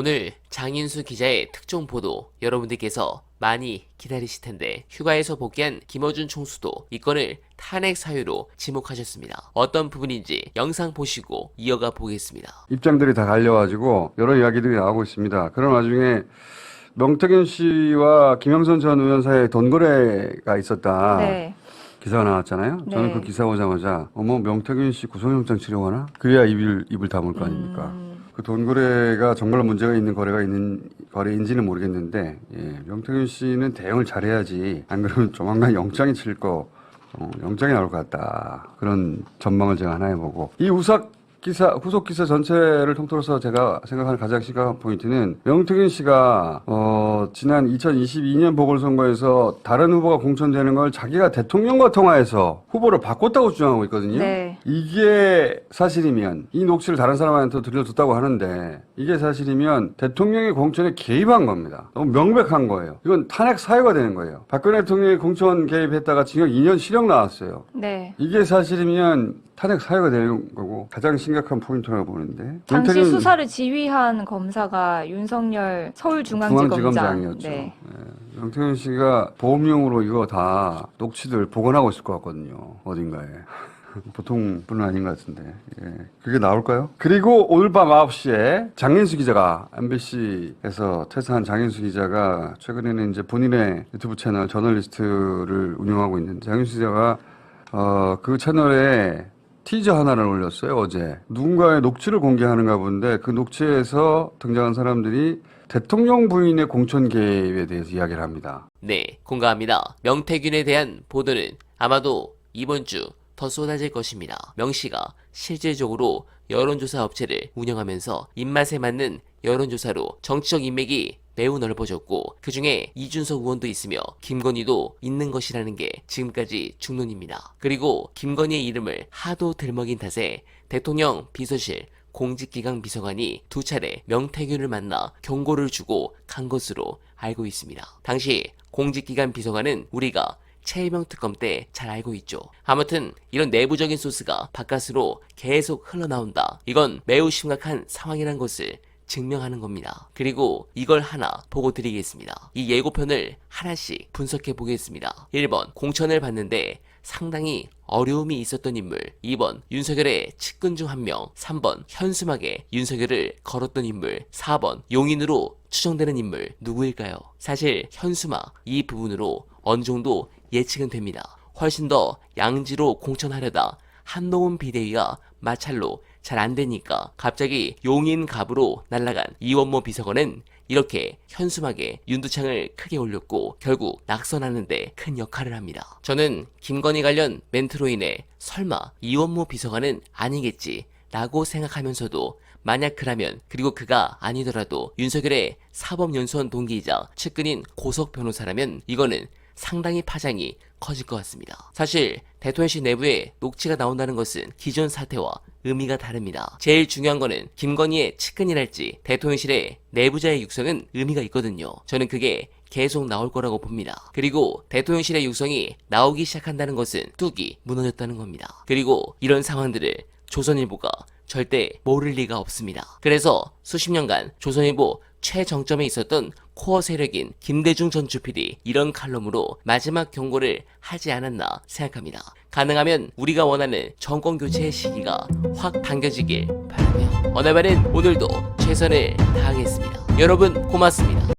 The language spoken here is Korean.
오늘 장인수 기자의 특종 보도 여러분들께서 많이 기다리실 텐데 휴가에서 복귀한 김어준 총수도 이 건을 탄핵 사유로 지목하셨습니다. 어떤 부분인지 영상 보시고 이어가 보겠습니다. 입장들이 다 갈려가지고 여러 이야기들이 나오고 있습니다. 그런 와중에 명태균 씨와 김영선 전 의원 사이에 돈 거래가 있었다. 네. 기사가 나왔잖아요. 저는 네. 그 기사 보자마자 명태균 씨 구속영장 치려고 하나? 그래야 입을 다물 거 아닙니까? 그 돈 거래가 정말로 문제가 있는 거래인지는 모르겠는데, 명태균 씨는 대응을 잘해야지. 안 그러면 조만간 영장이 영장이 나올 것 같다. 그런 전망을 제가 하나 해보고. 이 후속 기사 전체를 통틀어서 제가 생각하는 가장 심각한 포인트는 명태균 씨가 지난 2022년 보궐선거에서 다른 후보가 공천되는 걸 자기가 대통령과 통화해서 후보를 바꿨다고 주장하고 있거든요. 네. 이게 사실이면 이 녹취를 다른 사람한테 들려줬다고 하는데 이게 사실이면 대통령의 공천에 개입한 겁니다. 너무 명백한 거예요. 이건 탄핵 사유가 되는 거예요. 박근혜 대통령이 공천 개입했다가 징역 2년 실형 나왔어요. 네. 이게 사실이면 탄핵 사유가 되는 거고 가장 심각한 포인트라고 보는데 당시 수사를 지휘한 검사가 윤석열 서울중앙지검장. 네. 명태균 씨가 보험용으로 이거 다 녹취들 복원하고 있을 것 같거든요. 어딘가에. 보통 분은 아닌 것 같은데. 그게 나올까요? 그리고 오늘 밤 9시에 장인수 기자가 MBC에서 퇴사한 장인수 기자가 최근에는 이제 본인의 유튜브 채널 저널리스트를 운영하고 있는 장인수 기자가 그 채널에 티저 하나를 올렸어요, 어제. 누군가의 녹취를 공개하는가 본데 그 녹취에서 등장한 사람들이 대통령 부인의 공천 개입에 대해서 이야기를 합니다. 네, 공감합니다. 명태균에 대한 보도는 아마도 이번 주 더 쏟아질 것입니다. 명 씨가 실질적으로 여론조사 업체를 운영하면서 입맛에 맞는 여론조사로 정치적 인맥이 매우 넓어졌고 그 중에 이준석 의원도 있으며 김건희도 있는 것이라는 게 지금까지 중론입니다. 그리고 김건희의 이름을 하도 들먹인 탓에 대통령 비서실 공직기강 비서관이 두 차례 명태균을 만나 경고를 주고 간 것으로 알고 있습니다. 당시 공직기관 비서관은 우리가 최혜명 특검 때 잘 알고 있죠. 아무튼 이런 내부적인 소스가 바깥으로 계속 흘러나온다. 이건 매우 심각한 상황이란 것을 증명하는 겁니다. 그리고 이걸 하나 보고 드리겠습니다. 이 예고편을 하나씩 분석해 보겠습니다. 1번 공천을 받는데 상당히 어려움이 있었던 인물. 2번 윤석열의 측근 중 한 명. 3번 현수막에 윤석열을 걸었던 인물. 4번 용인으로 추정되는 인물 누구일까요? 사실 현수막 이 부분으로 어느 정도 예측은 됩니다. 훨씬 더 양지로 공천하려다 한동훈 비대위가 마찰로 잘 안되니까 갑자기 용인 갑으로 날아간 이원모 비서관은 이렇게 현수막에 윤두창을 크게 올렸고 결국 낙선하는데 큰 역할을 합니다. 저는 김건희 관련 멘트로 인해 설마 이원모 비서관은 아니겠지 라고 생각하면서도 만약 그라면 그리고 그가 아니더라도 윤석열의 사법연수원 동기이자 측근인 고석 변호사라면 이거는 상당히 파장이 커질 것 같습니다. 사실 대통령실 내부에 녹취가 나온다는 것은 기존 사태와 의미가 다릅니다. 제일 중요한 거는 김건희의 측근이랄지 대통령실의 내부자의 육성은 의미가 있거든요. 저는 그게 계속 나올 거라고 봅니다. 그리고 대통령실의 육성이 나오기 시작한다는 것은 뚝이 무너졌다는 겁니다. 그리고 이런 상황들을 조선일보가 절대 모를 리가 없습니다. 그래서 수십 년간 조선일보 최정점에 있었던 코어 세력인 김대중 전 주필이 이런 칼럼으로 마지막 경고를 하지 않았나 생각합니다. 가능하면 우리가 원하는 정권 교체의 시기가 확 당겨지길 바라며 어나바는 오늘도 최선을 다하겠습니다. 여러분 고맙습니다.